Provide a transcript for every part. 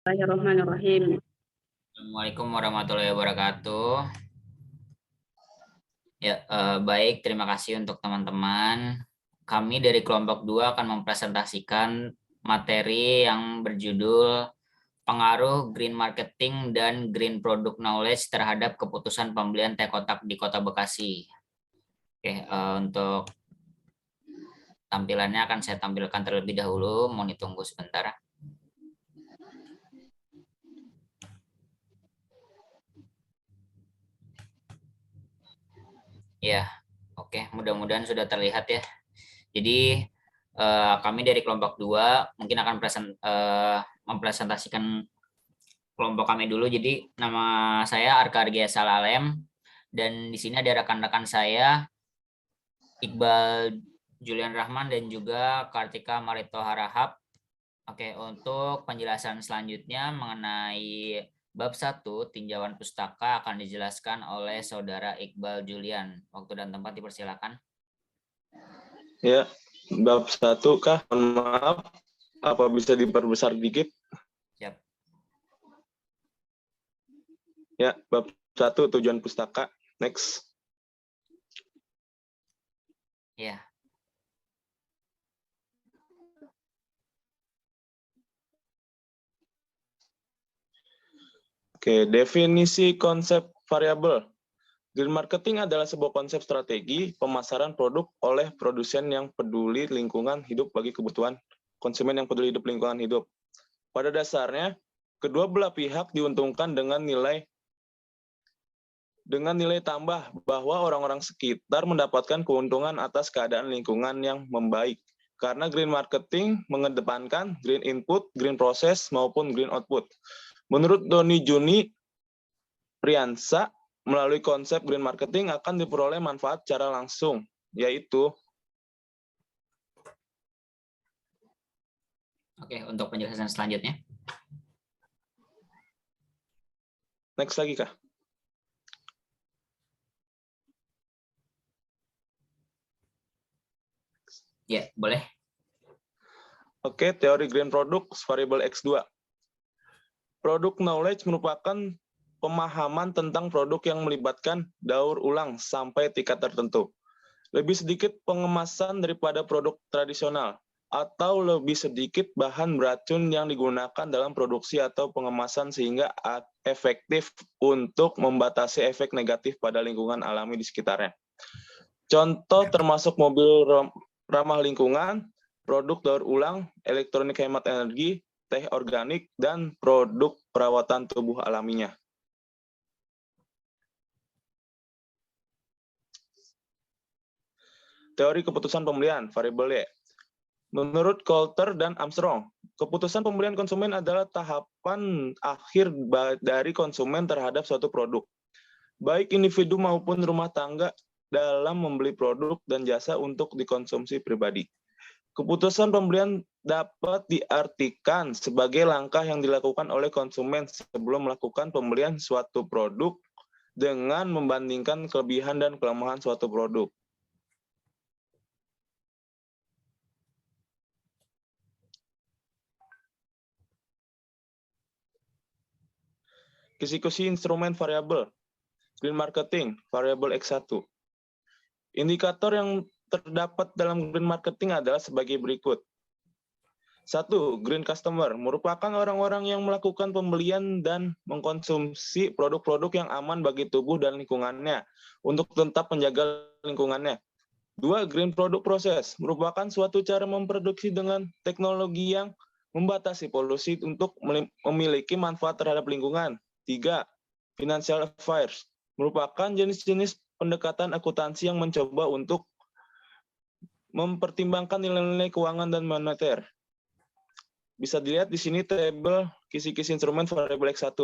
Bismillahirrahmanirrahim. Assalamualaikum warahmatullahi wabarakatuh. Ya, baik, terima kasih untuk teman-teman. Kami dari kelompok 2 akan mempresentasikan materi yang berjudul pengaruh green marketing dan green product knowledge terhadap keputusan pembelian teh kotak di Kota Bekasi. Oke, untuk tampilannya akan saya tampilkan terlebih dahulu. Mohon ditunggu sebentar. Ya, oke, mudah-mudahan sudah terlihat ya. Jadi kami dari kelompok 2 mungkin akan mempresentasikan kelompok kami dulu. Jadi nama saya Arka Argia Salalem dan di sini ada rekan-rekan saya Iqbal Julian Rahman dan juga Kartika Marito Harahap. Oke, untuk penjelasan selanjutnya mengenai bab 1 tinjauan pustaka akan dijelaskan oleh Saudara Iqbal Julian. Waktu dan tempat dipersilakan. Ya, bab 1 kah? Maaf, apa bisa diperbesar dikit? Siap. Ya, bab 1 tujuan pustaka. Next. Ya. Oke, definisi konsep variabel. Green marketing adalah sebuah konsep strategi pemasaran produk oleh produsen yang peduli lingkungan hidup bagi kebutuhan konsumen yang peduli hidup lingkungan hidup. Pada dasarnya, kedua belah pihak diuntungkan dengan nilai tambah bahwa orang-orang sekitar mendapatkan keuntungan atas keadaan lingkungan yang membaik. Karena green marketing mengedepankan green input, green process, maupun green output. Menurut Doni Juni Priyansa, melalui konsep green marketing akan diperoleh manfaat secara langsung, yaitu Oke, untuk penjelasan selanjutnya. Next lagi, Kak. Ya, boleh. Oke, teori green products variable X2. Product knowledge merupakan pemahaman tentang produk yang melibatkan daur ulang sampai tingkat tertentu. Lebih sedikit pengemasan daripada produk tradisional, atau lebih sedikit bahan beracun yang digunakan dalam produksi atau pengemasan sehingga efektif untuk membatasi efek negatif pada lingkungan alami di sekitarnya. Contoh termasuk mobil ramah lingkungan, produk daur ulang, elektronik hemat energi, teh organik, dan produk perawatan tubuh alaminya. Teori keputusan pembelian, variabel Y. Menurut Coulter dan Armstrong, keputusan pembelian konsumen adalah tahapan akhir dari konsumen terhadap suatu produk, baik individu maupun rumah tangga dalam membeli produk dan jasa untuk dikonsumsi pribadi. Keputusan pembelian dapat diartikan sebagai langkah yang dilakukan oleh konsumen sebelum melakukan pembelian suatu produk dengan membandingkan kelebihan dan kelemahan suatu produk. Eksekusi instrumen variabel, green marketing, variabel X1. Indikator yang terdapat dalam green marketing adalah sebagai berikut. 1. Green customer merupakan orang-orang yang melakukan pembelian dan mengkonsumsi produk-produk yang aman bagi tubuh dan lingkungannya untuk tetap menjaga lingkungannya. 2. Green product process merupakan suatu cara memproduksi dengan teknologi yang membatasi polusi untuk memiliki manfaat terhadap lingkungan. 3. Financial affairs merupakan jenis-jenis pendekatan akuntansi yang mencoba untuk mempertimbangkan nilai-nilai keuangan dan moneter. Bisa dilihat di sini tabel kisi-kisi instrumen variabel X1.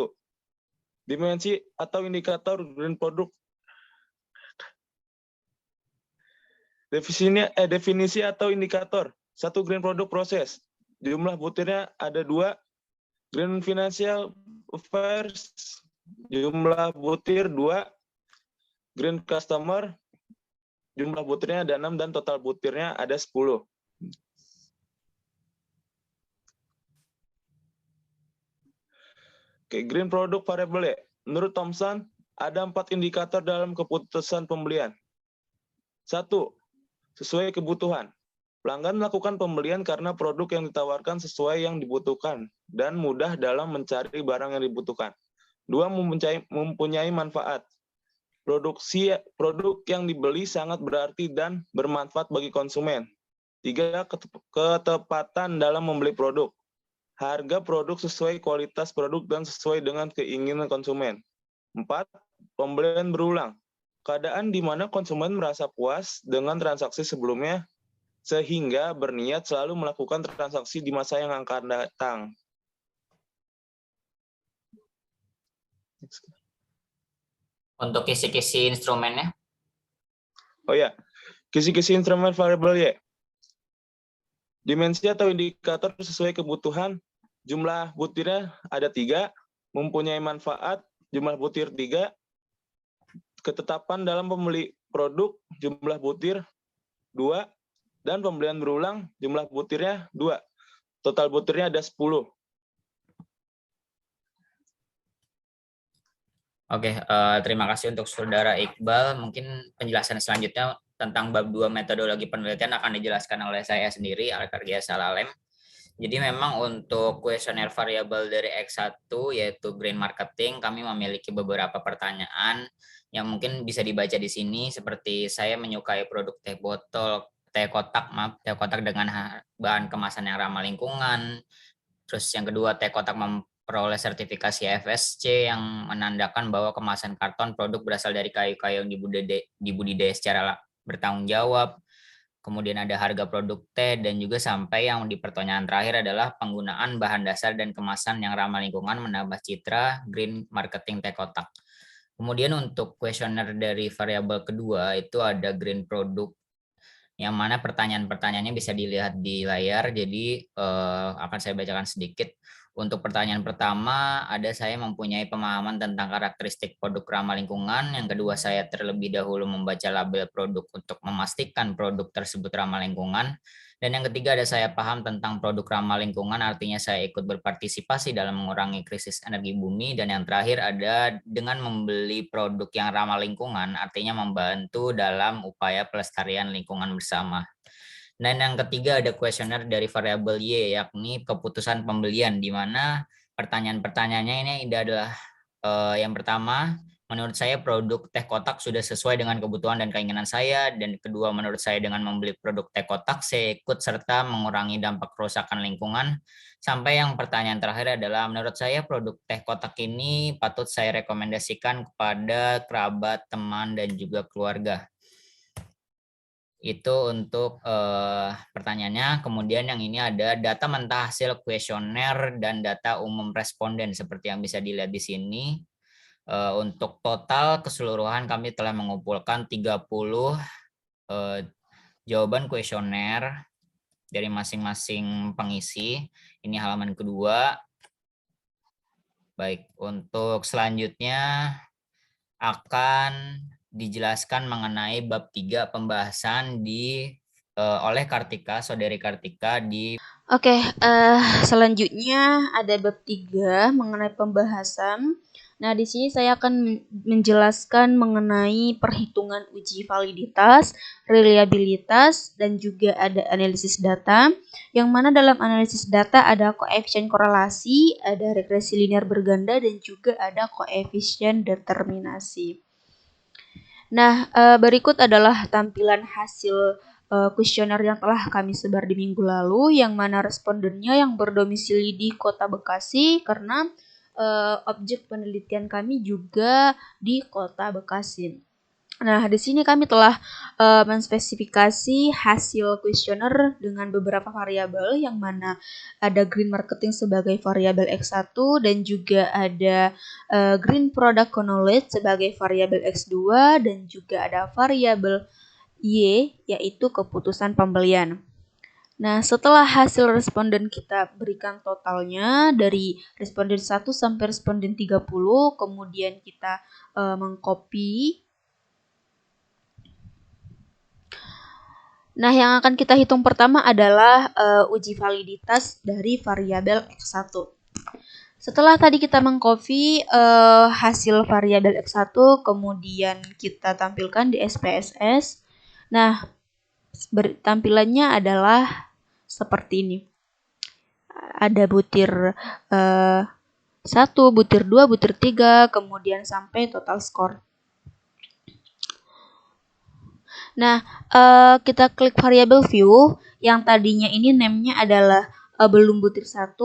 Dimensi atau indikator green product. Definisi atau indikator. 1. Green product process. Jumlah butirnya ada 2. Green financial affairs. Jumlah butir 2. Green customer. Jumlah butirnya ada 6 dan total butirnya ada 10. . Oke, green product variable Y. Menurut Thomson, ada 4 indikator dalam keputusan pembelian. 1. Sesuai kebutuhan. Pelanggan melakukan pembelian karena produk yang ditawarkan sesuai yang dibutuhkan dan mudah dalam mencari barang yang dibutuhkan. 2. Mempunyai manfaat. Produk yang dibeli sangat berarti dan bermanfaat bagi konsumen. 3. Ketepatan dalam membeli produk. Harga produk sesuai kualitas produk dan sesuai dengan keinginan konsumen. 4. Pembelian berulang. Keadaan di mana konsumen merasa puas dengan transaksi sebelumnya sehingga berniat selalu melakukan transaksi di masa yang akan datang. Untuk kisi-kisi instrumennya. Oh ya, kisi-kisi instrumen variable Y. Dimensi atau indikator sesuai kebutuhan, jumlah butirnya ada 3, mempunyai manfaat, jumlah butir 3, ketetapan dalam pembeli produk, jumlah butir 2, dan pembelian berulang, jumlah butirnya 2. Total butirnya ada 10. Oke, terima kasih untuk Saudara Iqbal. Mungkin penjelasan selanjutnya tentang bab 2 metodologi penelitian akan dijelaskan oleh saya sendiri, Arkargia Salalem. Jadi memang untuk kuesioner variabel dari X1 yaitu green marketing, kami memiliki beberapa pertanyaan yang mungkin bisa dibaca di sini, seperti saya menyukai produk teh teh kotak dengan bahan kemasan yang ramah lingkungan. Terus yang kedua, teh kotak memperoleh sertifikasi FSC yang menandakan bahwa kemasan karton produk berasal dari kayu-kayu yang dibudidaya secara bertanggung jawab. Kemudian ada harga produk teh, dan juga sampai yang di pertanyaan terakhir adalah penggunaan bahan dasar dan kemasan yang ramah lingkungan menambah citra green marketing teh kotak. Kemudian untuk kuesioner dari variabel kedua itu ada green product, yang mana pertanyaan-pertanyaannya bisa dilihat di layar. Jadi akan saya bacakan sedikit. Untuk pertanyaan pertama, ada saya mempunyai pemahaman tentang karakteristik produk ramah lingkungan. Yang kedua, saya terlebih dahulu membaca label produk untuk memastikan produk tersebut ramah lingkungan. Dan yang ketiga, ada saya paham tentang produk ramah lingkungan, artinya saya ikut berpartisipasi dalam mengurangi krisis energi bumi. Dan yang terakhir ada dengan membeli produk yang ramah lingkungan, artinya membantu dalam upaya pelestarian lingkungan bersama. Dan yang ketiga ada kuesioner dari variabel Y, yakni keputusan pembelian, di mana pertanyaan-pertanyaannya ini adalah yang pertama, menurut saya produk teh kotak sudah sesuai dengan kebutuhan dan keinginan saya. Dan kedua, menurut saya dengan membeli produk teh kotak, saya ikut serta mengurangi dampak kerusakan lingkungan. Sampai yang pertanyaan terakhir adalah, menurut saya produk teh kotak ini patut saya rekomendasikan kepada kerabat, teman, dan juga keluarga. Itu untuk pertanyaannya. Kemudian yang ini ada data mentah hasil kuesioner dan data umum responden seperti yang bisa dilihat di sini. Untuk total keseluruhan kami telah mengumpulkan 30 jawaban kuesioner dari masing-masing pengisi. Ini halaman kedua. Baik, untuk selanjutnya akan dijelaskan mengenai bab 3 pembahasan oleh Kartika, Saudari Kartika di. Oke, selanjutnya ada bab 3 mengenai pembahasan. Nah, di sini saya akan menjelaskan mengenai perhitungan uji validitas, reliabilitas, dan juga ada analisis data. Yang mana dalam analisis data ada koefisien korelasi, ada regresi linear berganda, dan juga ada koefisien determinasi. Nah, berikut adalah tampilan hasil kuesioner yang telah kami sebar di minggu lalu, yang mana respondennya yang berdomisili di Kota Bekasi karena objek penelitian kami juga di Kota Bekasi. Nah, di sini kami telah menspesifikasi hasil kuesioner dengan beberapa variabel, yang mana ada green marketing sebagai variabel X1 dan juga ada green product knowledge sebagai variabel X2 dan juga ada variabel Y yaitu keputusan pembelian. Nah, setelah hasil responden kita berikan totalnya dari responden 1 sampai responden 30, kemudian kita mengcopy. Nah, yang akan kita hitung pertama adalah uji validitas dari variabel X1. Setelah tadi kita mengcopy hasil variabel X1, kemudian kita tampilkan di SPSS. Nah, tampilannya adalah seperti ini. Ada butir 1, butir 2, butir 3, kemudian sampai total skor. Nah, kita klik variabel view, yang tadinya ini name-nya adalah belum butir 1,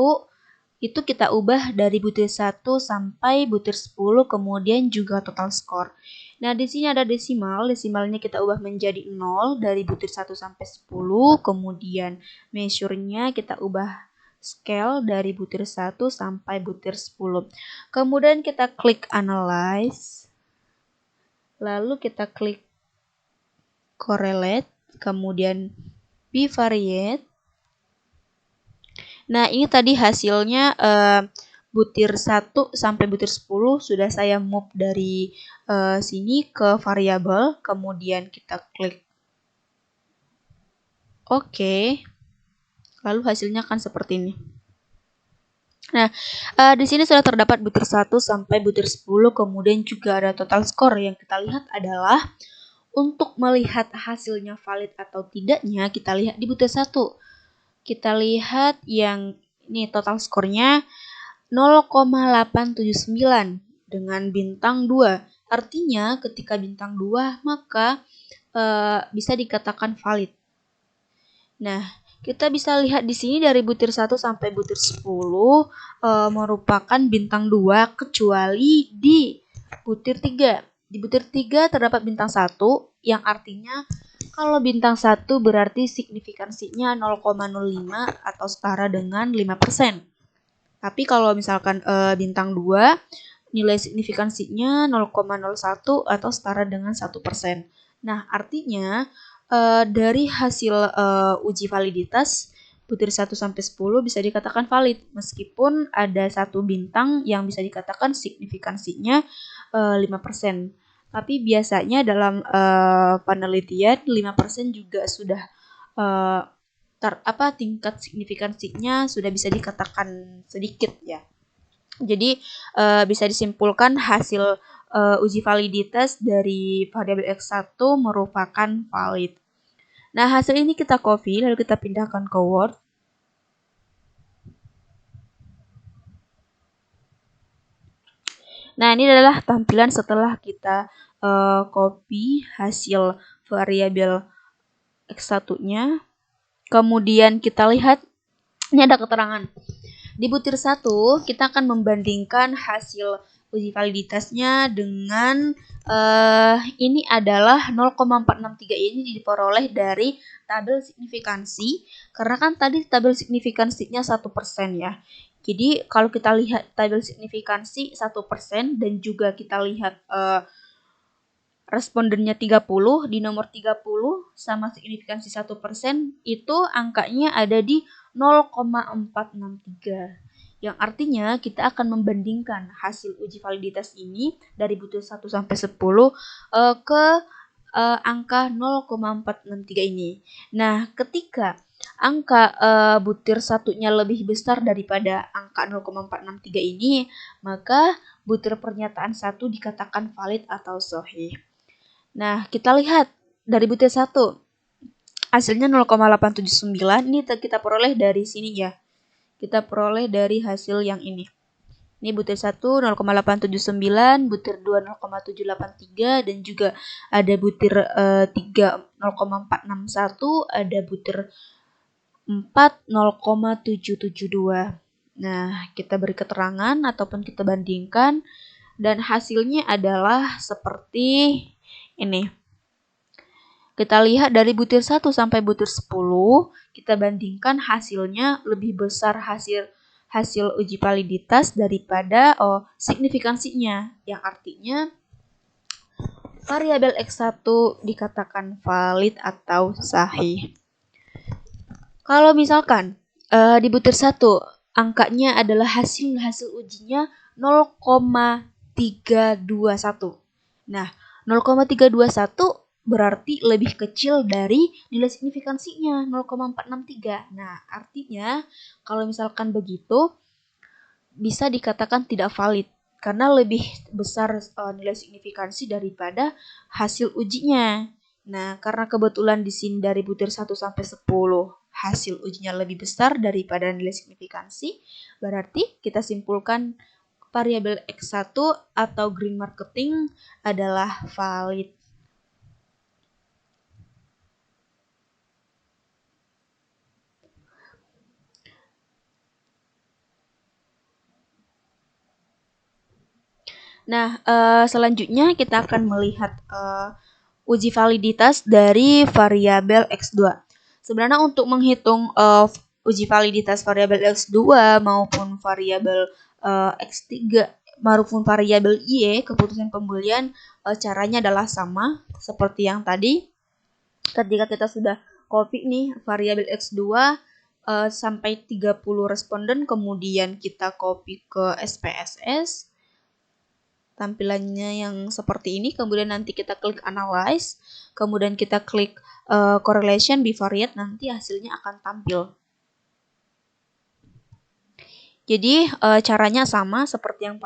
itu kita ubah dari butir 1 sampai butir 10, kemudian juga total skor. Nah, di sini ada desimal, desimalnya kita ubah menjadi 0 dari butir 1 sampai 10, kemudian measure-nya kita ubah scale dari butir 1 sampai butir 10. Kemudian kita klik analyze, lalu kita klik correlate, kemudian bivariate. Nah, ini tadi hasilnya butir 1 sampai butir 10 sudah saya move dari sini ke variabel, kemudian kita klik OK. Lalu hasilnya akan seperti ini. Nah, di sini sudah terdapat butir 1 sampai butir 10, kemudian juga ada total skor. Yang kita lihat adalah untuk melihat hasilnya valid atau tidaknya, kita lihat di butir 1. Kita lihat yang ini total skornya 0,879 dengan bintang 2. Artinya ketika bintang 2 maka bisa dikatakan valid. Nah, kita bisa lihat di sini dari butir 1 sampai butir 10 merupakan bintang 2 kecuali di butir 3. Di butir 3 terdapat bintang 1 yang artinya kalau bintang 1 berarti signifikansinya 0,05 atau setara dengan 5%. Tapi kalau misalkan bintang 2 nilai signifikansinya 0,01 atau setara dengan 1%. Nah, artinya dari hasil uji validitas butir 1 sampai 10 bisa dikatakan valid meskipun ada satu bintang yang bisa dikatakan signifikansinya 5%. Tapi biasanya dalam penelitian 5% juga sudah tingkat signifikansinya sudah bisa dikatakan sedikit ya. Jadi bisa disimpulkan hasil uji validitas dari variabel X1 merupakan valid. Nah, hasil ini kita copy lalu kita pindahkan ke Word. Nah, ini adalah tampilan setelah kita copy hasil variabel X1-nya. Kemudian kita lihat ini ada keterangan. Di butir 1 kita akan membandingkan hasil uji validitasnya dengan ini adalah 0,463 ini diperoleh dari tabel signifikansi karena kan tadi tabel signifikansinya 1% ya. Jadi kalau kita lihat tabel signifikansi 1% dan juga kita lihat respondennya 30, di nomor 30 sama signifikansi 1% itu angkanya ada di 0,463. Yang artinya kita akan membandingkan hasil uji validitas ini dari butir 1 sampai 10 ke angka 0,463 ini. Nah, ketika angka butir satunya lebih besar daripada angka 0,463 ini, maka butir pernyataan 1 dikatakan valid atau sahih. Nah, kita lihat dari butir 1. Hasilnya 0,879. Ini kita peroleh dari sini ya. Kita peroleh dari hasil yang ini. Ini butir 1 0,879, butir 2 0,783 dan juga ada butir 3 0,461, ada butir 4 0,772. Nah, kita beri keterangan ataupun kita bandingkan dan hasilnya adalah seperti ini. Kita lihat dari butir 1 sampai butir 10, kita bandingkan hasilnya lebih besar hasil uji validitas daripada signifikansinya, yang artinya variabel X1 dikatakan valid atau sahih. Kalau misalkan di butir 1 angkanya adalah hasil ujinya 0,321. Nah, 0,321 berarti lebih kecil dari nilai signifikansinya 0,463. Nah, artinya kalau misalkan begitu bisa dikatakan tidak valid karena lebih besar nilai signifikansi daripada hasil ujinya. Nah, karena kebetulan di sini dari butir 1 sampai 10 hasil ujinya lebih besar daripada nilai signifikansi, berarti kita simpulkan variabel X1 atau green marketing adalah valid. Nah, selanjutnya kita akan melihat uji validitas dari variabel X2. Sebenarnya untuk menghitung uji validitas variabel X2 maupun variabel X3 maupun variabel Y, keputusan pembelian, caranya adalah sama seperti yang tadi. Ketika kita sudah copy nih variabel X2 sampai 30 responden, kemudian kita copy ke SPSS. Tampilannya yang seperti ini, kemudian nanti kita klik analyze, kemudian kita klik correlation bivariate, nanti hasilnya akan tampil. Jadi caranya sama seperti yang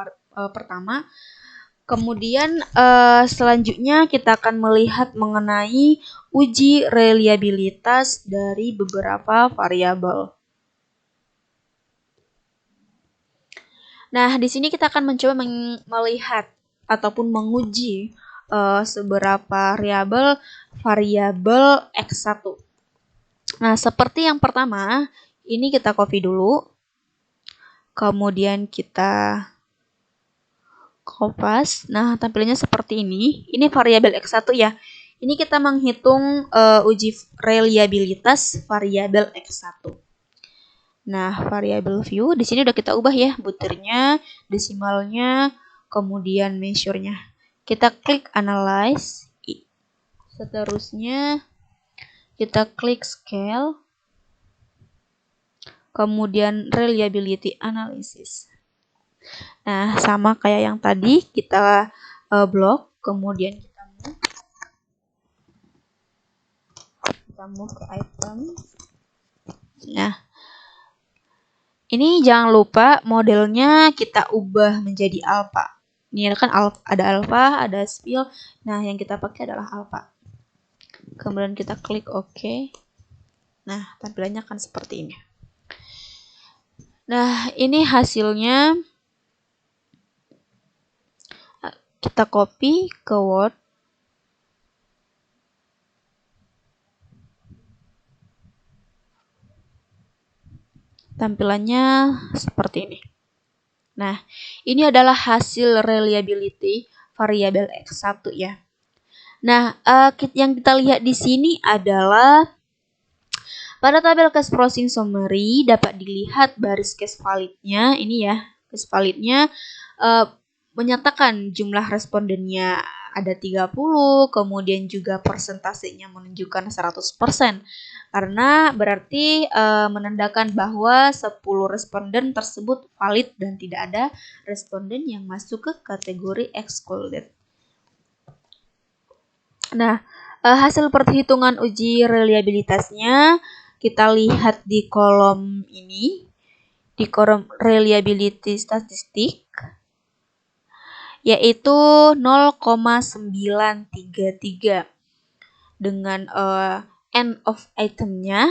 pertama. Kemudian selanjutnya kita akan melihat mengenai uji reliabilitas dari beberapa variabel. Nah, di sini kita akan mencoba melihat ataupun menguji seberapa variabel X1. Nah, seperti yang pertama, ini kita copy dulu. Kemudian kita kopas. Nah, tampilannya seperti ini. Ini variabel X1 ya. Ini kita menghitung uji reliabilitas variabel X1. Nah, variabel view di sini udah kita ubah ya, butirnya, desimalnya, kemudian measure-nya. Kita klik analyze. Seterusnya kita klik scale. Kemudian reliability analysis. Nah, sama kayak yang tadi, kita blok, kemudian kita move ke item. Nah, ini jangan lupa modelnya kita ubah menjadi alpha. Ini kan ada alpha, ada spill. Nah, yang kita pakai adalah alpha. Kemudian kita klik OK. Nah, tampilannya akan seperti ini. Nah, ini hasilnya. Kita copy ke Word. Tampilannya seperti ini. Nah, ini adalah hasil reliability variabel X1 ya. Nah, yang kita lihat di sini adalah pada tabel case processing summary dapat dilihat baris case validnya. Ini ya, case validnya menyatakan jumlah respondennya ada 30, kemudian juga persentasenya menunjukkan 100%. Karena berarti menandakan bahwa 10 responden tersebut valid dan tidak ada responden yang masuk ke kategori excluded. Nah, hasil perhitungan uji reliabilitasnya kita lihat di kolom ini, di kolom reliability statistik, yaitu 0,933 dengan end of itemnya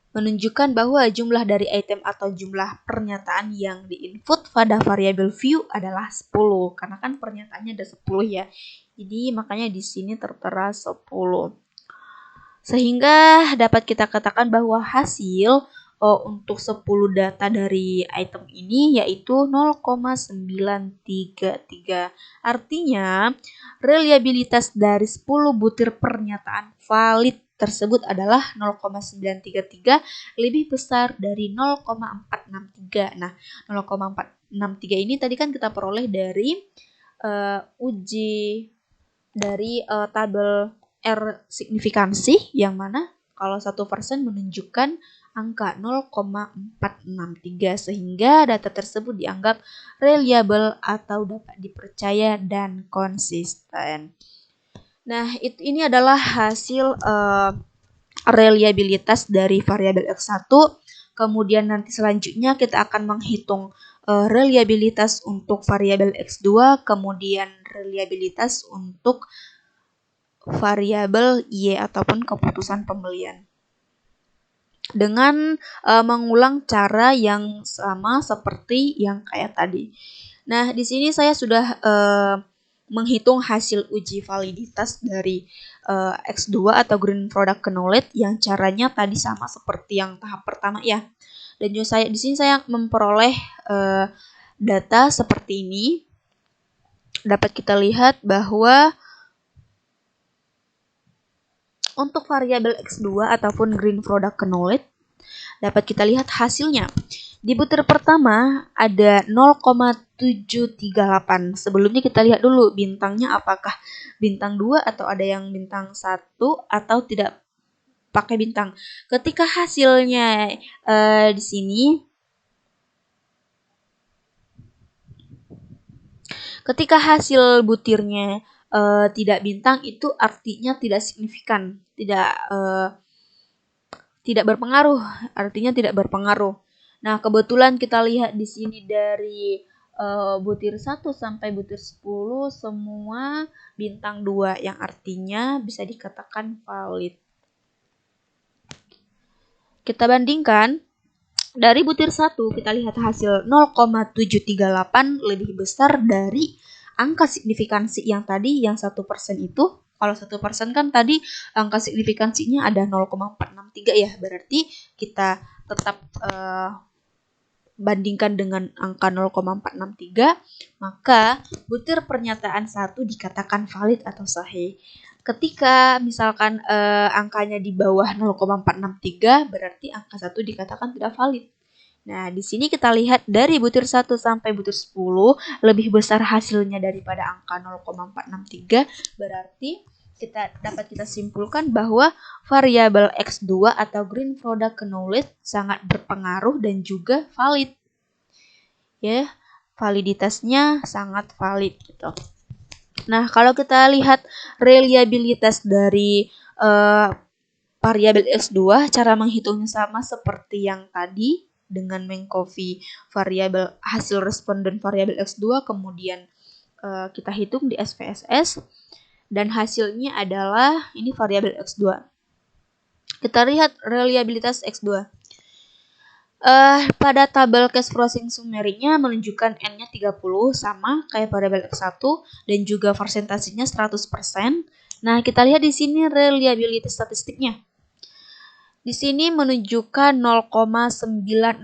menunjukkan bahwa jumlah dari item atau jumlah pernyataan yang diinput pada variabel view adalah 10 karena kan pernyataannya ada 10 ya. Jadi makanya di sini tertera 10. Sehingga dapat kita katakan bahwa hasil untuk 10 data dari item ini yaitu 0,933. Artinya, reliabilitas dari 10 butir pernyataan valid tersebut adalah 0,933 lebih besar dari 0,463. Nah, 0,463 ini tadi kan kita peroleh dari uji dari tabel R signifikansi yang mana kalau 1% menunjukkan angka 0,463 sehingga data tersebut dianggap reliable atau dapat dipercaya dan konsisten. Nah, ini adalah hasil reliabilitas dari variabel X1. Kemudian nanti selanjutnya kita akan menghitung reliabilitas untuk variabel X2, kemudian reliabilitas untuk variabel Y ataupun keputusan pembelian. Dengan mengulang cara yang sama seperti yang kayak tadi. Nah, di sini saya sudah menghitung hasil uji validitas dari X2 atau Green Product Knowledge yang caranya tadi sama seperti yang tahap pertama ya. Dan juga di sini saya memperoleh data seperti ini. Dapat kita lihat bahwa untuk variabel X2 ataupun Green Product Knowledge dapat kita lihat hasilnya. Di butir pertama ada 0,738. Sebelumnya kita lihat dulu bintangnya apakah bintang 2 atau ada yang bintang 1 atau tidak pakai bintang. Ketika hasilnya di sini, ketika hasil butirnya tidak bintang, itu artinya tidak signifikan, tidak berpengaruh, artinya tidak berpengaruh. Nah, kebetulan kita lihat di sini dari butir 1 sampai butir 10 semua bintang 2 yang artinya bisa dikatakan valid. Kita bandingkan dari butir 1 kita lihat hasil 0,738 lebih besar dari angka signifikansi yang tadi yang 1% itu. Kalau 1% kan tadi angka signifikansinya ada 0,463 ya, berarti kita tetap bandingkan dengan angka 0,463, maka butir pernyataan 1 dikatakan valid atau sahih. Ketika misalkan angkanya di bawah 0,463, berarti angka 1 dikatakan tidak valid. Nah, di sini kita lihat dari butir 1 sampai butir 10 lebih besar hasilnya daripada angka 0,463, berarti dapat kita simpulkan bahwa variabel X2 atau Green Product Knowledge sangat berpengaruh dan juga valid. Ya, validitasnya sangat valid gitu. Nah, kalau kita lihat reliabilitas dari variabel X2, cara menghitungnya sama seperti yang tadi dengan mengcopy variabel hasil responden variabel X2, kemudian kita hitung di SPSS dan hasilnya adalah ini variabel X2. Kita lihat reliabilitas X2. Pada tabel cash processing summary-nya menunjukkan N-nya 30 sama kayak variabel X1 dan juga persentasenya 100%. Nah, kita lihat di sini reliabilitas statistiknya. Di sini menunjukkan 0,961.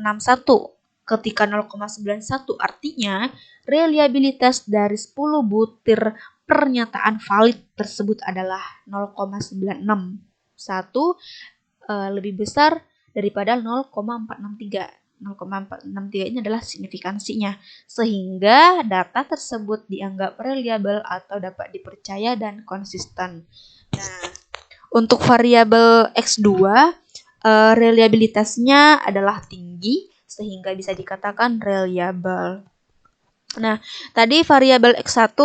Ketika 0,91 artinya reliabilitas dari 10 butir pernyataan valid tersebut adalah 0,961 lebih besar daripada 0,463. 0,463 ini adalah signifikansinya, sehingga data tersebut dianggap reliable atau dapat dipercaya dan konsisten. Nah, untuk variabel X2, reliabilitasnya adalah tinggi, sehingga bisa dikatakan reliable. Nah, tadi variabel X1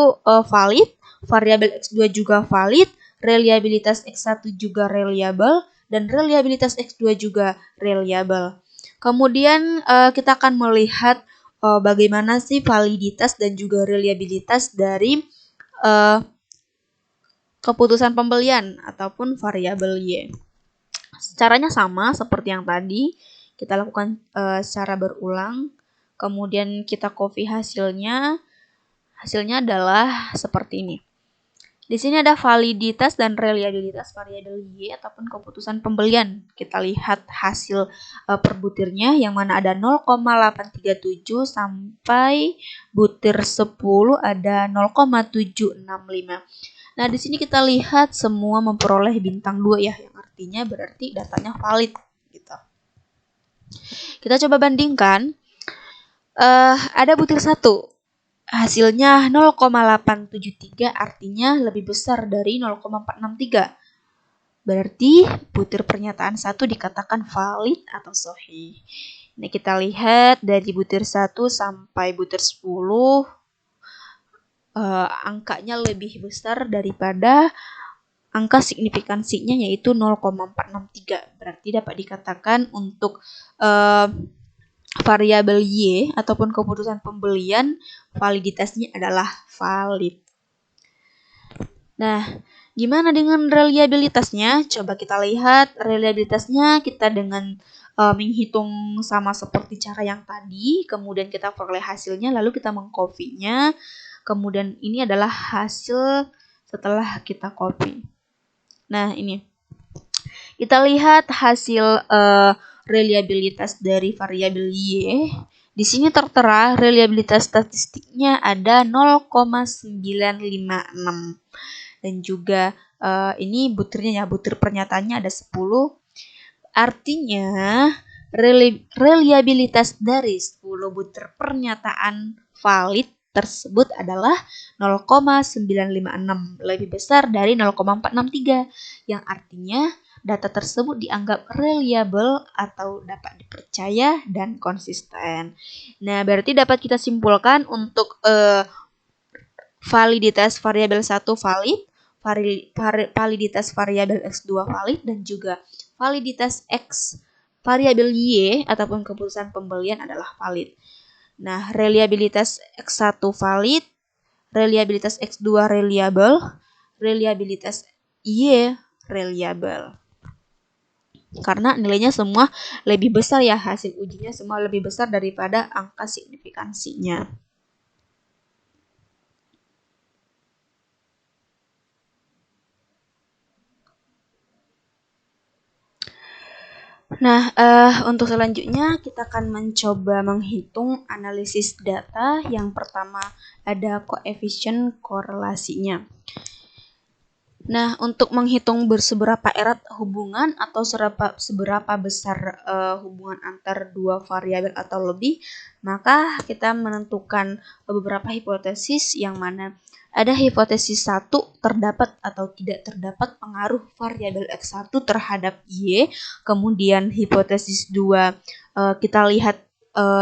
valid, variabel X2 juga valid, reliabilitas X1 juga reliable, dan reliabilitas X2 juga reliable. Kemudian kita akan melihat bagaimana sih validitas dan juga reliabilitas dari keputusan pembelian ataupun variabel Y. Caranya sama seperti yang tadi, kita lakukan secara berulang, kemudian kita copy hasilnya. Hasilnya adalah seperti ini. Di sini ada validitas dan reliabilitas variabel Y ataupun keputusan pembelian. Kita lihat hasil per butirnya yang mana ada 0,837 sampai butir 10 ada 0,765. Nah, di sini kita lihat semua memperoleh bintang 2 ya, yang artinya berarti datanya valid gitu. Kita coba bandingkan. Ada butir 1. Hasilnya 0,873 artinya lebih besar dari 0,463. Berarti butir pernyataan 1 dikatakan valid atau sahih. Ini kita lihat dari butir 1 sampai butir 10 angkanya lebih besar daripada angka signifikansinya yaitu 0,463. Berarti dapat dikatakan untuk variabel Y ataupun keputusan pembelian validitasnya adalah valid. Nah, gimana dengan reliabilitasnya? Coba kita lihat reliabilitasnya kita dengan menghitung sama seperti cara yang tadi, kemudian kita peroleh hasilnya, lalu kita mengcopy-nya, kemudian ini adalah hasil setelah kita copy. Nah, ini kita lihat hasil reliabilitas dari variabel Y. Di sini tertera reliabilitas statistiknya ada 0,956. Dan juga ini butirnya ya, butir pernyataannya ada 10. Artinya reliabilitas dari 10 butir pernyataan valid tersebut adalah 0,956, lebih besar dari 0,463, yang artinya data tersebut dianggap reliable atau dapat dipercaya dan konsisten. Nah, berarti dapat kita simpulkan untuk validitas variabel 1 valid, validitas variabel X2 valid, dan juga validitas X variabel Y ataupun keputusan pembelian adalah valid. Nah, reliabilitas X1 valid, reliabilitas X2 reliable, reliabilitas Y reliable. Karena nilainya semua lebih besar ya, hasil ujinya semua lebih besar daripada angka signifikansinya. Nah, untuk selanjutnya kita akan mencoba menghitung analisis data. Yang pertama ada koefisien korelasinya. Nah, untuk menghitung seberapa erat hubungan atau seberapa besar hubungan antar dua variabel atau lebih, maka kita menentukan beberapa hipotesis yang mana ada hipotesis 1 terdapat atau tidak terdapat pengaruh variabel X1 terhadap Y. Kemudian hipotesis 2 kita lihat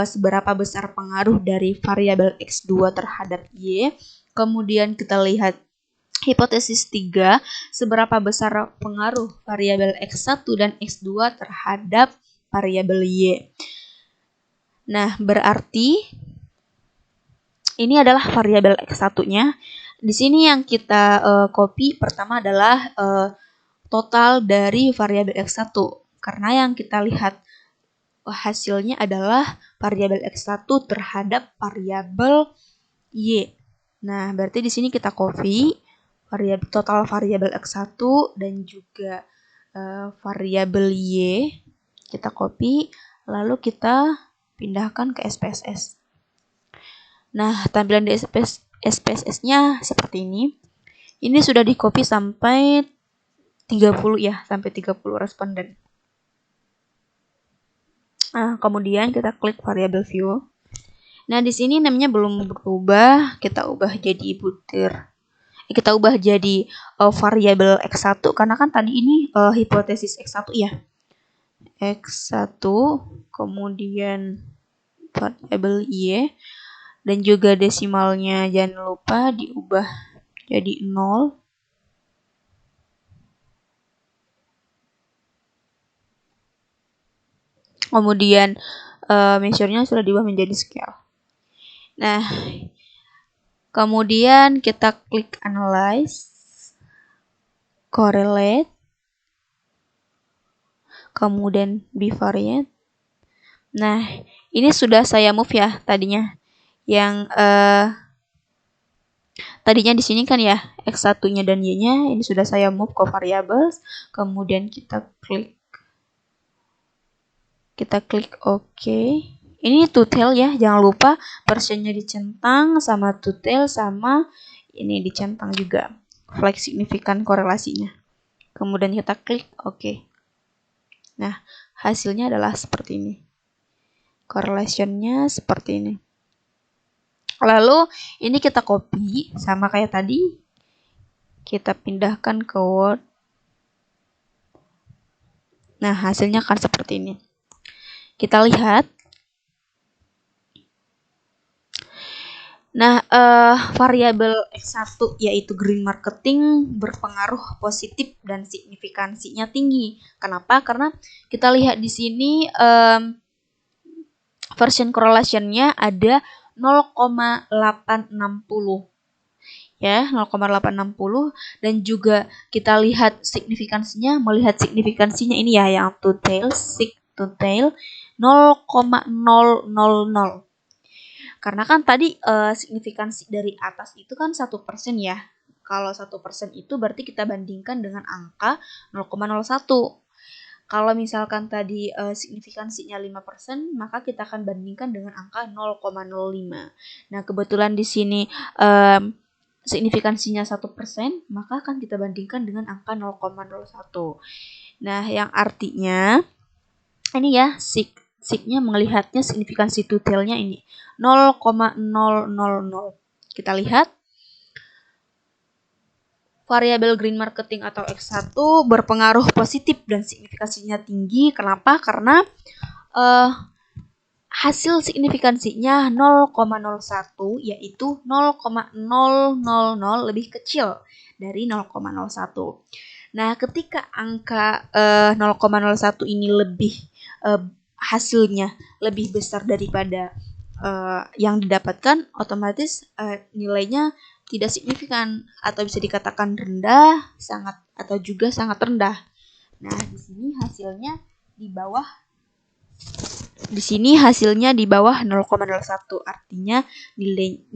seberapa besar pengaruh dari variabel X2 terhadap Y. Kemudian kita lihat hipotesis 3 seberapa besar pengaruh variabel X1 dan X2 terhadap variabel Y. Nah, berarti ini adalah variabel X1-nya. Di sini yang kita copy pertama adalah total dari variabel X1. Karena yang kita lihat hasilnya adalah variabel X1 terhadap variabel Y. Nah, berarti di sini kita copy total variabel X1 dan juga variabel Y. Kita copy, lalu kita pindahkan ke SPSS. Nah, tampilan di SPSS-nya seperti ini. Ini sudah di-copy sampai 30 ya, sampai 30 responden. Nah, kemudian kita klik variable view. Nah, di sini namanya belum berubah, kita ubah jadi butir. Kita ubah jadi variabel X1 karena kan tadi ini hipotesis X1 ya. X1 kemudian variabel Y dan juga desimalnya jangan lupa diubah jadi 0. Kemudian measure-nya sudah diubah menjadi scale. Nah, kemudian kita klik analyze, correlate, kemudian bivariate. Nah, ini sudah saya move ya tadinya. Yang tadinya di sini kan ya X1-nya dan Y-nya, ini sudah saya move ke variables. Kemudian kita klik OK. Ini two-tail ya, jangan lupa persennya dicentang sama two-tail sama ini dicentang juga. Flag signifikan korelasinya. Kemudian kita klik OK. Nah, hasilnya adalah seperti ini. Correlation-nya seperti ini. Lalu ini kita copy sama kayak tadi. Kita pindahkan ke Word. Nah, hasilnya akan seperti ini. Kita lihat. Nah, variabel X1 yaitu green marketing berpengaruh positif dan signifikansinya tinggi. Kenapa? Karena kita lihat di sini version correlation-nya ada 0,860 ya, 0,860, dan juga kita lihat signifikansinya, melihat signifikansinya ini ya yang to tail, sig to tail 0,000. Karena kan tadi signifikansi dari atas itu kan 1% ya. Kalau 1% itu berarti kita bandingkan dengan angka 0,01. Kalau misalkan tadi signifikansinya 5%, maka kita akan bandingkan dengan angka 0,05. Nah, kebetulan di sini signifikansinya 1%, maka akan kita bandingkan dengan angka 0,01. Nah, yang artinya ini ya, signya melihatnya signifikansi to tail-nya ini 0,000. Kita lihat variabel green marketing atau X1 berpengaruh positif dan signifikansinya tinggi. Kenapa? Karena hasil signifikansinya 0,01, yaitu 0,000 lebih kecil dari 0,01. Nah, ketika angka 0,01 ini lebih hasilnya lebih besar daripada yang didapatkan, otomatis nilainya tidak signifikan atau bisa dikatakan rendah, sangat atau juga sangat rendah. Nah, di sini hasilnya di bawah 0,01, artinya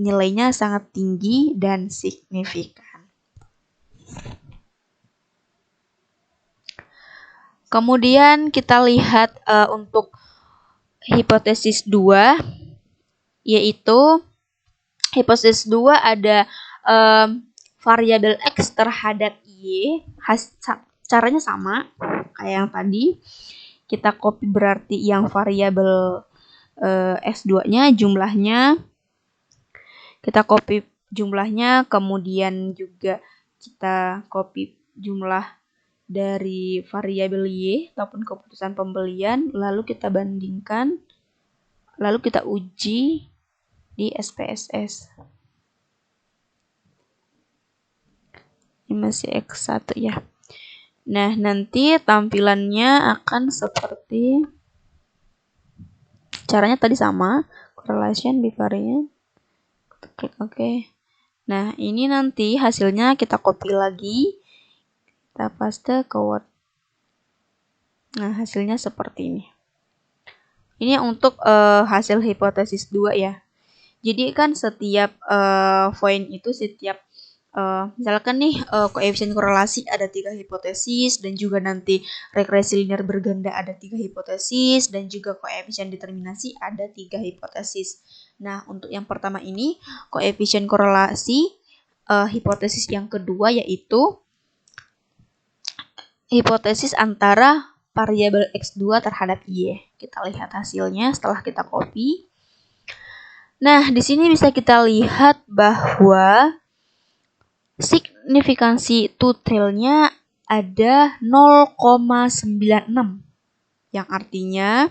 nilainya sangat tinggi dan signifikan. Kemudian kita lihat untuk hipotesis 2, yaitu hipotesis 2 ada variabel X terhadap Y. Caranya sama kayak yang tadi. Kita copy berarti yang variabel X2-nya jumlahnya. Kita copy jumlahnya, kemudian juga kita copy jumlah dari variabel Y ataupun keputusan pembelian, lalu kita bandingkan, lalu kita uji di SPSS. Ini masih X1 ya. Nah, nanti tampilannya akan seperti, caranya tadi sama, correlation bivariate, klik OK. Nah, ini nanti hasilnya kita copy lagi, kita paste ke Word. Nah, hasilnya seperti ini. Ini untuk hasil hipotesis 2 ya. Jadi kan setiap point itu setiap misalkan nih koefisien korelasi ada 3 hipotesis, dan juga nanti regresi linear berganda ada 3 hipotesis, dan juga koefisien determinasi ada 3 hipotesis. Nah, untuk yang pertama ini koefisien korelasi hipotesis yang kedua yaitu hipotesis antara variabel X2 terhadap Y. Kita lihat hasilnya setelah kita copy. Nah, di sini bisa kita lihat bahwa signifikansi to tail-nya ada 0,96, yang artinya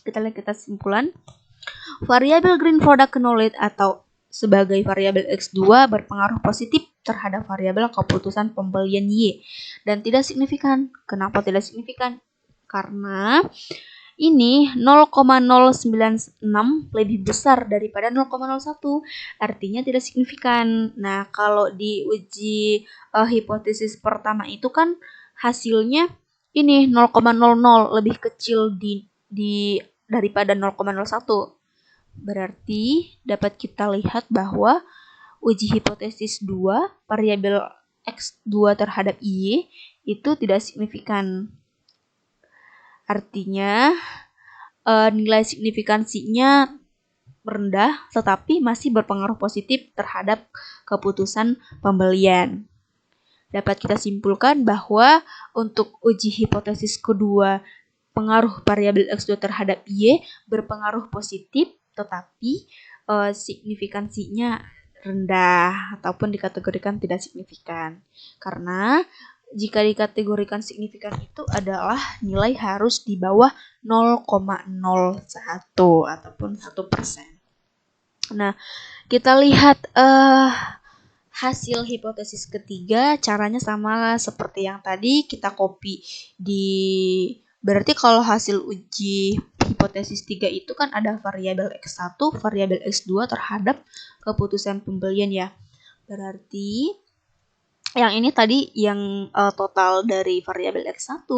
kita lihat kesimpulan variabel green product knowledge atau sebagai variabel X2 berpengaruh positif terhadap variabel keputusan pembelian Y dan tidak signifikan. Kenapa tidak signifikan? Karena ini 0,096 lebih besar daripada 0,01, artinya tidak signifikan. Nah, kalau di uji hipotesis pertama itu kan hasilnya ini 0,00 lebih kecil daripada 0,01. Berarti dapat kita lihat bahwa uji hipotesis 2 variabel X2 terhadap Y itu tidak signifikan. Artinya nilai signifikansinya rendah tetapi masih berpengaruh positif terhadap keputusan pembelian. Dapat kita simpulkan bahwa untuk uji hipotesis kedua pengaruh variabel X2 terhadap Y berpengaruh positif tetapi signifikansinya rendah ataupun dikategorikan tidak signifikan. Karena jika dikategorikan signifikan itu adalah nilai harus di bawah 0,01 ataupun 1%. Nah, kita lihat hasil hipotesis ketiga, caranya sama seperti yang tadi, kita copy berarti kalau hasil uji hipotesis 3 itu kan ada variabel X1, variabel X2 terhadap keputusan pembelian ya. Berarti yang ini tadi yang total dari variabel X1,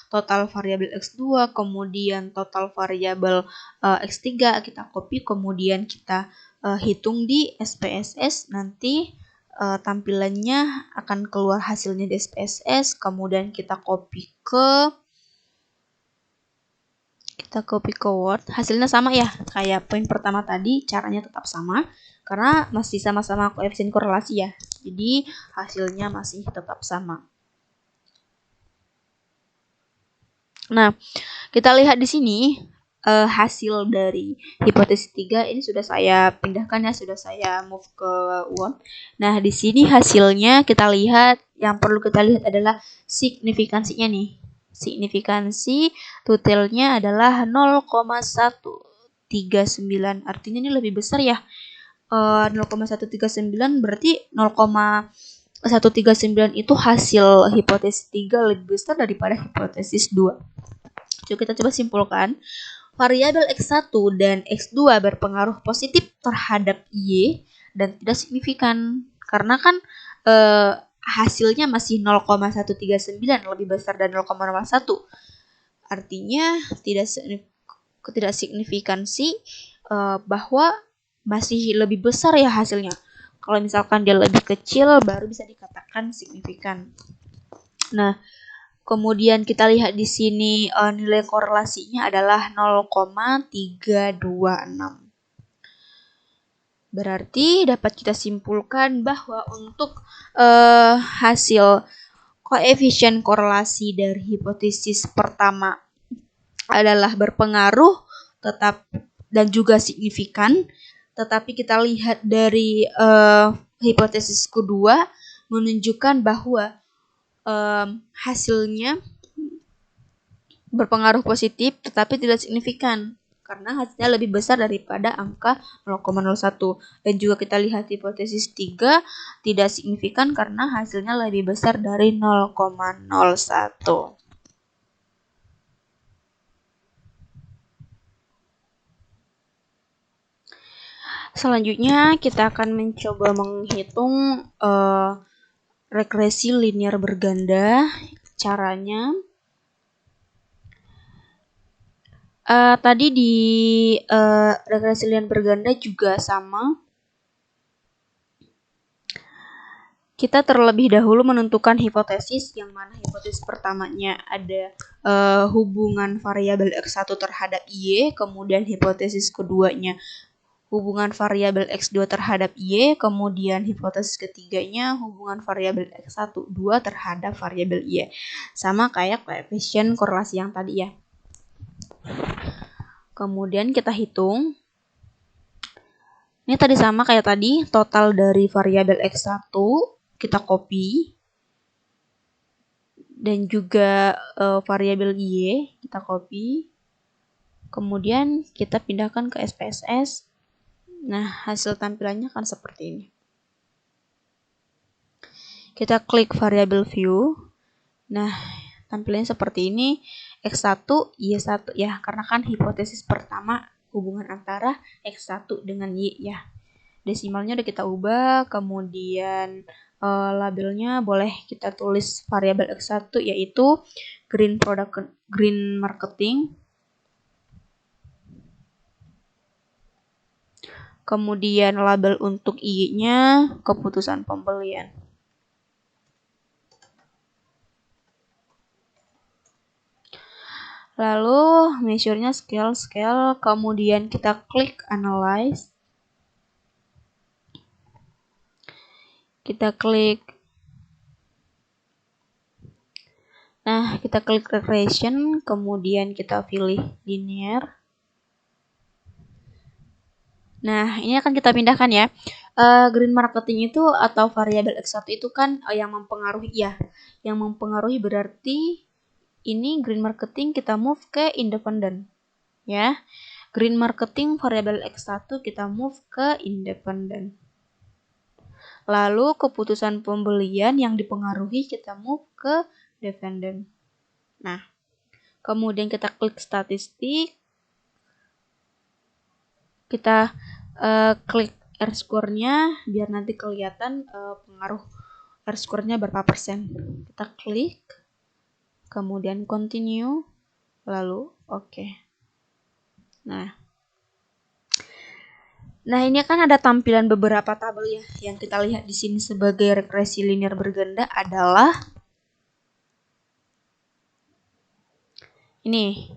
total variabel X2, kemudian total variabel X3 kita copy, kemudian kita hitung di SPSS, nanti tampilannya akan keluar hasilnya di SPSS, kemudian kita copy ke Word. Hasilnya sama ya, kayak poin pertama tadi, caranya tetap sama karena masih sama-sama koefisien korelasi ya. Jadi hasilnya masih tetap sama. Nah, kita lihat di sini hasil dari hipotesis 3 ini sudah saya pindahkan ya, sudah saya move ke Word. Nah, di sini hasilnya kita lihat, yang perlu kita lihat adalah signifikansinya nih. Signifikansi totalnya adalah 0,139. Artinya ini lebih besar ya. 0,139 berarti 0,139 itu hasil hipotesis 3 lebih besar daripada hipotesis 2. Coba kita coba simpulkan. Variabel X1 dan X2 berpengaruh positif terhadap Y dan tidak signifikan. Karena kan hasilnya masih 0,139 lebih besar dari 0,01. Artinya tidak signifikansi bahwa masih lebih besar ya hasilnya. Kalau misalkan dia lebih kecil baru bisa dikatakan signifikan. Nah, kemudian kita lihat di sini nilai korelasinya adalah 0,326. Berarti dapat kita simpulkan bahwa untuk hasil koefisien korelasi dari hipotesis pertama adalah berpengaruh tetap dan juga signifikan. Tetapi kita lihat dari hipotesis kedua menunjukkan bahwa hasilnya berpengaruh positif tetapi tidak signifikan karena hasilnya lebih besar daripada angka 0,01. Dan juga kita lihat hipotesis 3 tidak signifikan karena hasilnya lebih besar dari 0,01. Selanjutnya kita akan mencoba menghitung regresi linear berganda. Caranya tadi di regresi linear berganda juga sama. Kita terlebih dahulu menentukan hipotesis, yang mana hipotesis pertamanya ada hubungan variabel X1 terhadap Y, kemudian hipotesis keduanya hubungan variabel X2 terhadap Y, kemudian hipotesis ketiganya hubungan variabel X1, 2 terhadap variabel Y. Sama kayak koefisien korelasi yang tadi ya. Kemudian kita hitung. Ini tadi sama kayak tadi, total dari variabel X1 kita copy. Dan juga variabel Y kita copy. Kemudian kita pindahkan ke SPSS. Nah, hasil tampilannya akan seperti ini. Kita klik variabel view. Nah, tampilannya seperti ini. X1, Y1 ya, karena kan hipotesis pertama hubungan antara X1 dengan Y ya. Desimalnya udah kita ubah, kemudian labelnya boleh kita tulis variabel X1 yaitu green marketing. Kemudian label untuk I-nya keputusan pembelian. Lalu measure-nya scale, kemudian kita klik analyze. Kita klik regression, kemudian kita pilih linear. Nah, ini akan kita pindahkan ya. Green marketing itu atau variabel X1 itu kan yang mempengaruhi ya. Yang mempengaruhi berarti ini green marketing kita move ke independent ya. Green marketing variabel X1 kita move ke independent. Lalu keputusan pembelian yang dipengaruhi kita move ke dependent. Nah, kemudian kita klik statistik. kita klik R-score-nya biar nanti kelihatan pengaruh R-score-nya berapa persen. Kita klik, kemudian continue, lalu oke. Nah, ini kan ada tampilan beberapa tabel ya. Yang kita lihat di sini sebagai regresi linear berganda adalah ini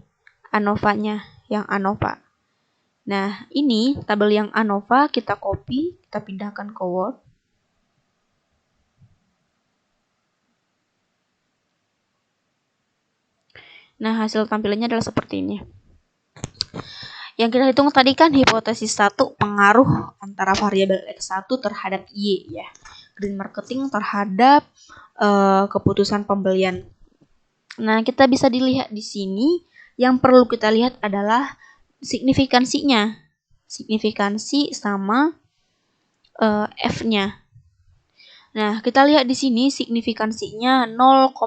ANOVA-nya, yang ANOVA. Nah, ini tabel yang ANOVA kita copy, kita pindahkan ke Word. Nah, hasil tampilannya adalah seperti ini. Yang kita hitung tadi kan hipotesis 1 pengaruh antara variabel X1 terhadap Y ya. Green marketing terhadap keputusan pembelian. Nah, kita bisa dilihat di sini yang perlu kita lihat adalah signifikansinya. Signifikansi sama F-nya. Nah, kita lihat di sini signifikansinya 0,00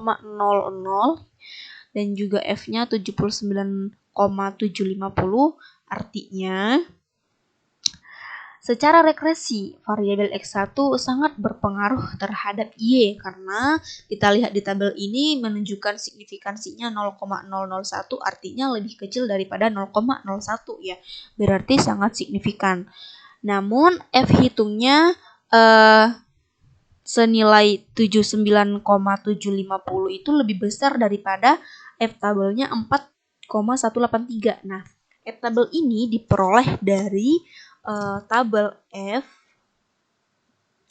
dan juga F-nya 79,750. Artinya, secara regresi, variabel X1 sangat berpengaruh terhadap Y karena kita lihat di tabel ini menunjukkan signifikansinya 0,001, artinya lebih kecil daripada 0,01 ya. Berarti sangat signifikan. Namun F hitungnya senilai 79,750 itu lebih besar daripada F tabelnya 4,183. Nah, F tabel ini diperoleh dari tabel F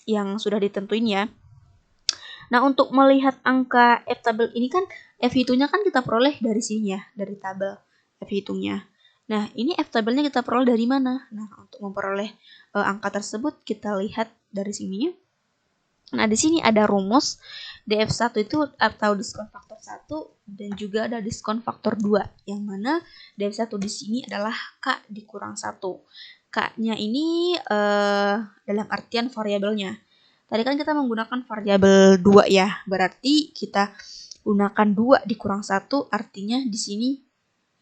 yang sudah ditentuin ya. Nah, untuk melihat angka F tabel ini kan F hitungnya kan kita peroleh dari sini ya, dari tabel F hitungnya. Nah, ini F tabelnya kita peroleh dari mana? Nah, untuk memperoleh angka tersebut kita lihat dari sini. Nah, di sini ada rumus DF1 itu atau diskon faktor 1 dan juga ada diskon faktor 2, yang mana DF1 di sini adalah K dikurang 1. K-nya ini dalam artian variabelnya. Tadi kan kita menggunakan variabel 2 ya, berarti kita gunakan 2 dikurang 1, artinya di sini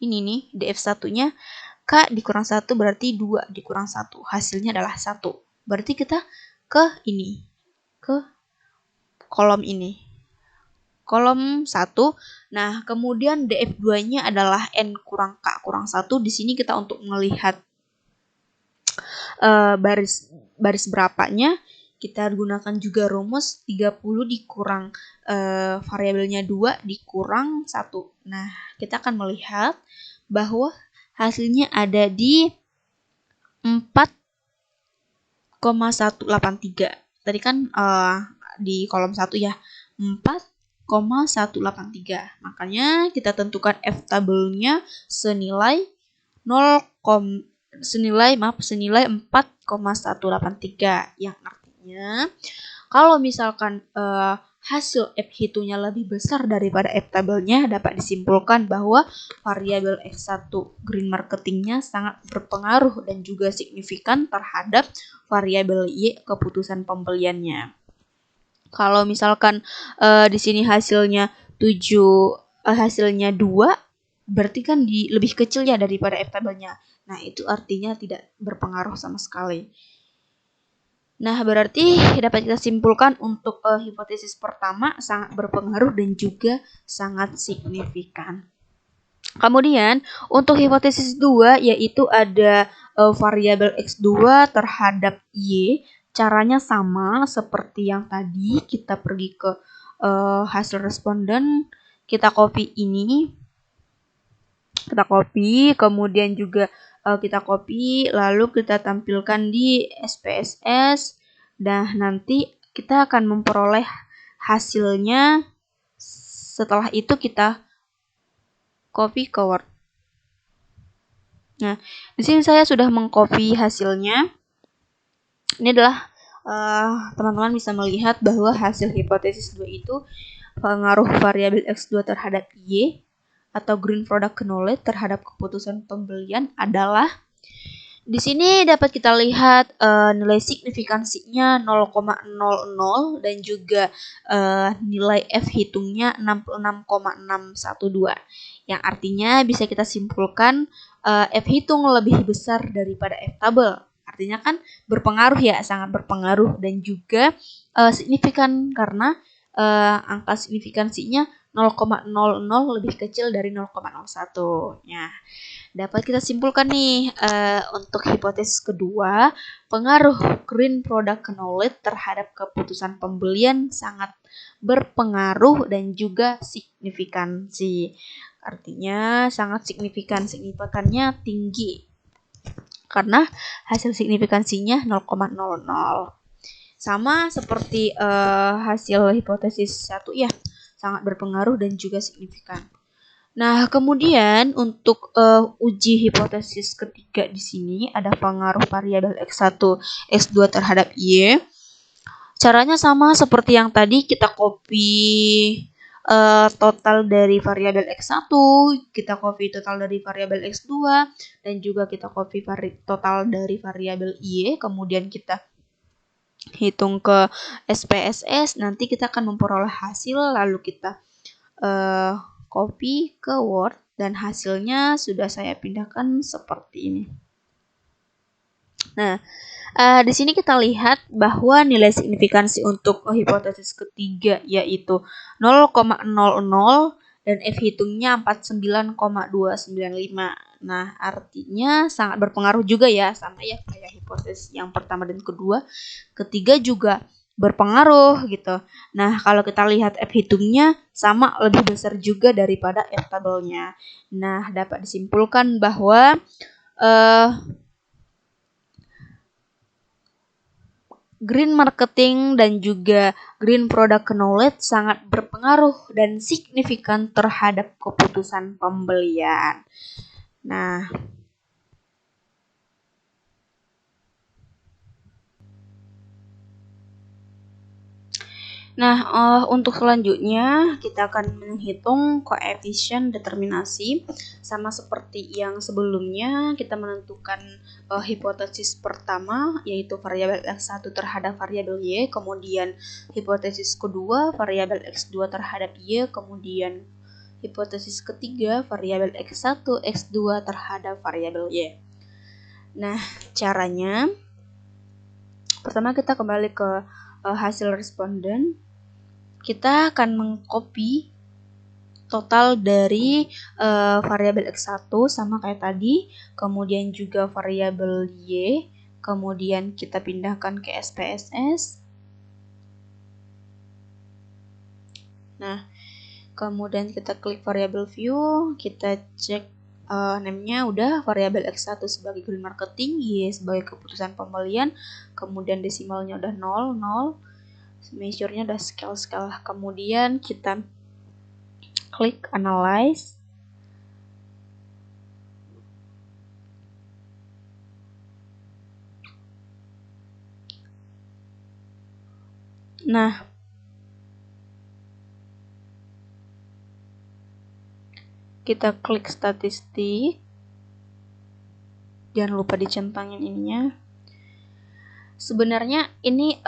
ini nih DF1-nya K dikurang 1 berarti 2 dikurang 1, hasilnya adalah 1. Berarti kita ke ini, ke kolom ini, kolom 1. Nah, kemudian DF2-nya adalah N kurang K kurang 1. Di sini kita untuk melihat baris berapanya, kita gunakan juga rumus 30 dikurang variabelnya 2 dikurang 1. Nah, kita akan melihat bahwa hasilnya ada di 4,183. Tadi kan di kolom 1 ya, 4,183. Makanya kita tentukan F tabelnya senilai 4,183, yang artinya kalau misalkan hasil F hitungnya lebih besar daripada F tabelnya, dapat disimpulkan bahwa variabel X1 green marketingnya sangat berpengaruh dan juga signifikan terhadap variabel Y keputusan pembeliannya. Kalau misalkan di sini hasilnya 2, berarti kan lebih kecil ya daripada F tabelnya. Nah, itu artinya tidak berpengaruh sama sekali. Nah, berarti dapat kita simpulkan untuk hipotesis pertama sangat berpengaruh dan juga sangat signifikan. Kemudian, untuk hipotesis 2 yaitu ada variabel X2 terhadap Y. Caranya sama seperti yang tadi, kita pergi ke hasil responden, kita copy ini, kita copy, kemudian juga kita copy, lalu kita tampilkan di SPSS, dan nanti kita akan memperoleh hasilnya. Setelah itu kita copy ke Word. Nah, di sini saya sudah mengcopy hasilnya. Ini adalah teman-teman bisa melihat bahwa hasil hipotesis 2 itu pengaruh variabel X2 terhadap Y atau green product knowledge terhadap keputusan pembelian adalah, di sini dapat kita lihat nilai signifikansinya 0,00 dan juga nilai F hitungnya 66,612, yang artinya bisa kita simpulkan F hitung lebih besar daripada F tabel. Artinya kan berpengaruh ya, sangat berpengaruh, dan juga signifikan karena angka signifikansinya 0,00 lebih kecil dari 0,01. Ya, dapat kita simpulkan nih untuk hipotesis kedua, pengaruh green product knowledge terhadap keputusan pembelian sangat berpengaruh dan juga signifikansi. Artinya sangat signifikan, signifikannya tinggi karena hasil signifikansinya 0,00. Sama seperti hasil hipotesis 1 ya, sangat berpengaruh dan juga signifikan. Nah, kemudian untuk uji hipotesis ketiga di sini ada pengaruh variabel X1, X2 terhadap Y. Caranya sama seperti yang tadi, kita copy total dari variabel X1, kita copy total dari variabel X2, dan juga kita copy total dari variabel Y, kemudian kita hitung ke SPSS, nanti kita akan memperoleh hasil, lalu kita copy ke Word, dan hasilnya sudah saya pindahkan seperti ini. Nah, di sini kita lihat bahwa nilai signifikansi untuk hipotesis ketiga yaitu 0,00 dan F hitungnya 49,295. Nah, artinya sangat berpengaruh juga ya, sama ya kayak hipotesis yang pertama dan kedua. Ketiga juga berpengaruh gitu. Nah, kalau kita lihat F hitungnya sama, lebih besar juga daripada F tabelnya. Nah, dapat disimpulkan bahwa green marketing dan juga green product knowledge sangat berpengaruh dan signifikan terhadap keputusan pembelian. Untuk selanjutnya kita akan menghitung koefisien determinasi. Sama seperti yang sebelumnya, kita menentukan hipotesis pertama yaitu variabel X1 terhadap variabel Y, kemudian hipotesis kedua variabel X2 terhadap Y, kemudian hipotesis ketiga variabel X1, X2 terhadap variabel Y. Nah, caranya pertama kita kembali ke hasil responden. Kita akan mengcopy total dari variabel X1 sama kayak tadi, kemudian juga variabel Y, kemudian kita pindahkan ke SPSS. Nah, kemudian kita klik variabel view, kita cek namanya udah variabel X1 sebagai green marketing, Y sebagai keputusan pembelian, kemudian desimalnya udah 0, measure-nya udah scale. Kemudian kita klik analyze. Nah, kita klik statistik. Jangan lupa dicentangin ininya. Sebenarnya ini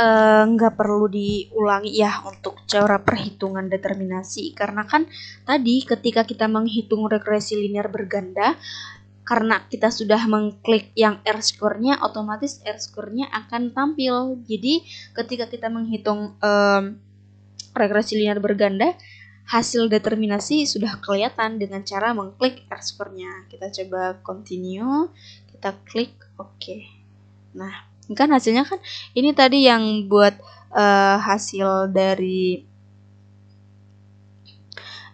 nggak perlu diulangi ya untuk cara perhitungan determinasi, karena kan tadi ketika kita menghitung regresi linear berganda, karena kita sudah mengklik yang R-score-nya, otomatis R-score-nya akan tampil. Jadi ketika kita menghitung regresi linear berganda, hasil determinasi sudah kelihatan dengan cara mengklik R-score-nya. Kita coba continue, kita klik OK. Nah, kan hasilnya kan ini tadi yang buat hasil dari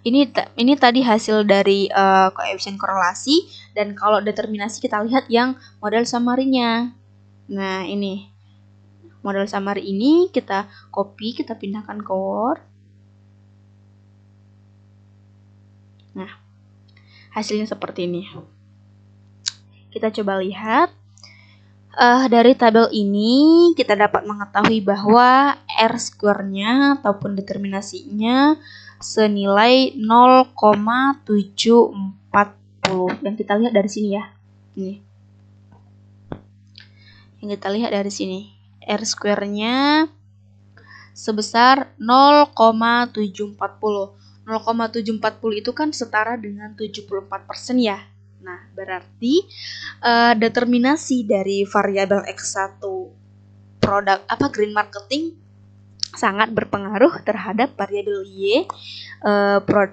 ini tadi hasil dari koefisien korelasi, dan kalau determinasi kita lihat yang model summary-nya. Nah, ini model summary ini kita copy, kita pindahkan ke Word. Nah, hasilnya seperti ini. Kita coba lihat. Dari tabel ini kita dapat mengetahui bahwa R-score-nya ataupun determinasinya senilai 0,740. Yang kita lihat dari sini ya. Ini. Yang kita lihat dari sini. R-score-nya sebesar 0,740. 0,740 itu kan setara dengan 74% ya. Nah, berarti determinasi dari variabel X1 produk green marketing sangat berpengaruh terhadap variabel Y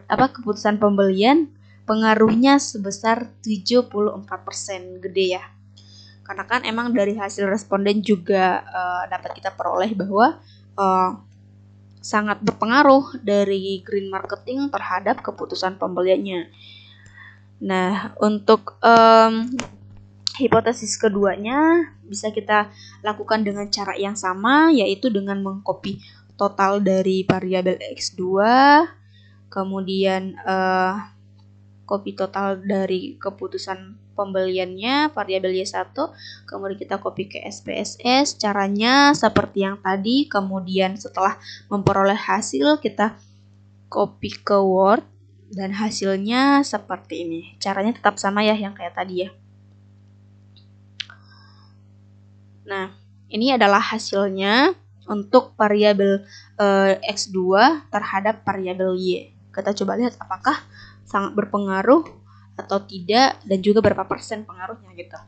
keputusan pembelian, pengaruhnya sebesar 74%, gede ya. Karena kan emang dari hasil responden juga dapat kita peroleh bahwa sangat berpengaruh dari green marketing terhadap keputusan pembeliannya. Nah, untuk hipotesis keduanya bisa kita lakukan dengan cara yang sama, yaitu dengan mengcopy total dari variabel X2, kemudian copy total dari keputusan pembeliannya variabel Y1, kemudian kita copy ke SPSS. Caranya seperti yang tadi, kemudian setelah memperoleh hasil kita copy ke Word dan hasilnya seperti ini. Caranya tetap sama ya yang kayak tadi ya. Nah, ini adalah hasilnya untuk variabel X2 terhadap variabel Y. Kita coba lihat apakah sangat berpengaruh atau tidak, dan juga berapa persen pengaruhnya gitu.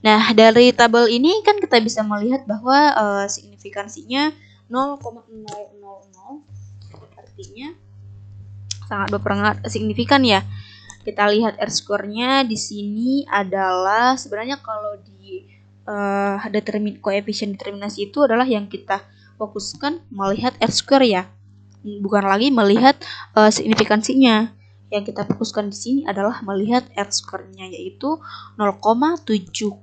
Nah, dari tabel ini kan kita bisa melihat bahwa signifikansinya 0,000, artinya sangat berpengaruh signifikan ya. Kita lihat R-score-nya di sini adalah sebenarnya kalau di koefisien determinasi itu adalah yang kita fokuskan melihat R-score ya, bukan lagi melihat signifikansinya. Yang kita fokuskan di sini adalah melihat R-score-nya, yaitu 0,704.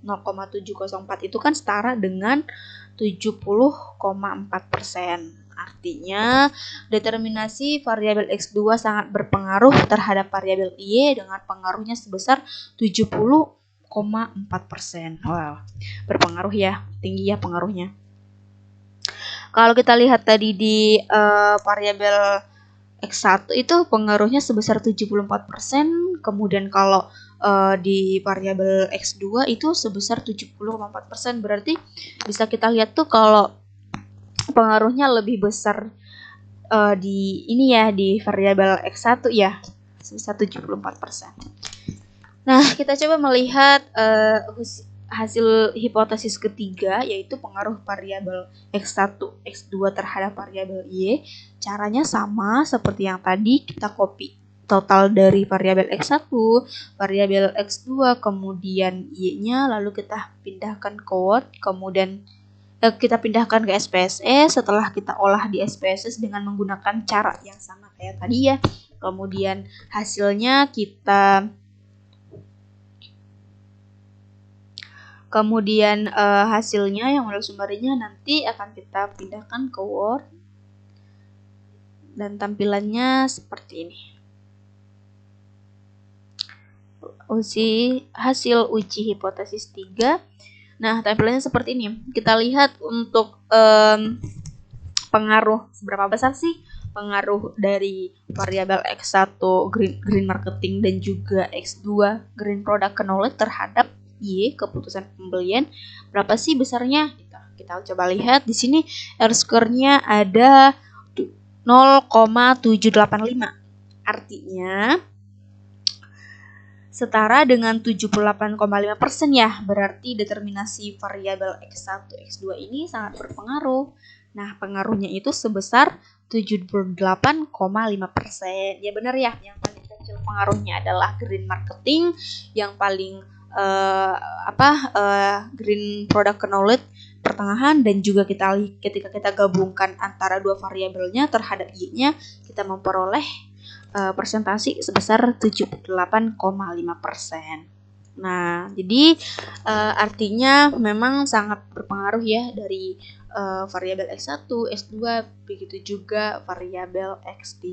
0,704 itu kan setara dengan 70,4%. Artinya, determinasi variabel X2 sangat berpengaruh terhadap variabel Y dengan pengaruhnya sebesar 70,4%. Wow, berpengaruh ya, tinggi ya pengaruhnya. Kalau kita lihat tadi di variabel X1 itu pengaruhnya sebesar 74%, kemudian kalau di variabel X2 itu sebesar 70,4%. Berarti bisa kita lihat tuh kalau pengaruhnya lebih besar di variabel X1 ya, sebesar 74%. Nah, kita coba melihat hasil hipotesis ketiga, yaitu pengaruh variabel X1, X2 terhadap variabel Y. Caranya sama seperti yang tadi, kita copy total dari variabel X1, variabel X2, kemudian Y-nya, lalu kita pindahkan ke Word, kemudian kita pindahkan ke SPSS. Setelah kita olah di SPSS dengan menggunakan cara yang sama kayak tadi ya, kemudian hasilnya hasilnya yang model summary-nya nanti akan kita pindahkan ke Word dan tampilannya seperti ini. Hasil uji hipotesis 3. Nah, tampilannya seperti ini. Kita lihat untuk pengaruh, seberapa besar sih pengaruh dari variabel X1 green marketing dan juga X2 green product knowledge terhadap Y keputusan pembelian, berapa sih besarnya? Kita coba lihat di sini R-score-nya ada 0,785. Artinya setara dengan 78,5% ya. Berarti determinasi variabel X1, X2 ini sangat berpengaruh. Nah, pengaruhnya itu sebesar 78,5%. Ya benar ya, yang paling kecil pengaruhnya adalah green marketing, yang paling green product knowledge pertengahan, dan juga ketika kita gabungkan antara dua variabelnya terhadap Y-nya, kita memperoleh persentase sebesar 78,5%. Nah, jadi artinya memang sangat berpengaruh ya dari variabel X1, X2, begitu juga variabel X3.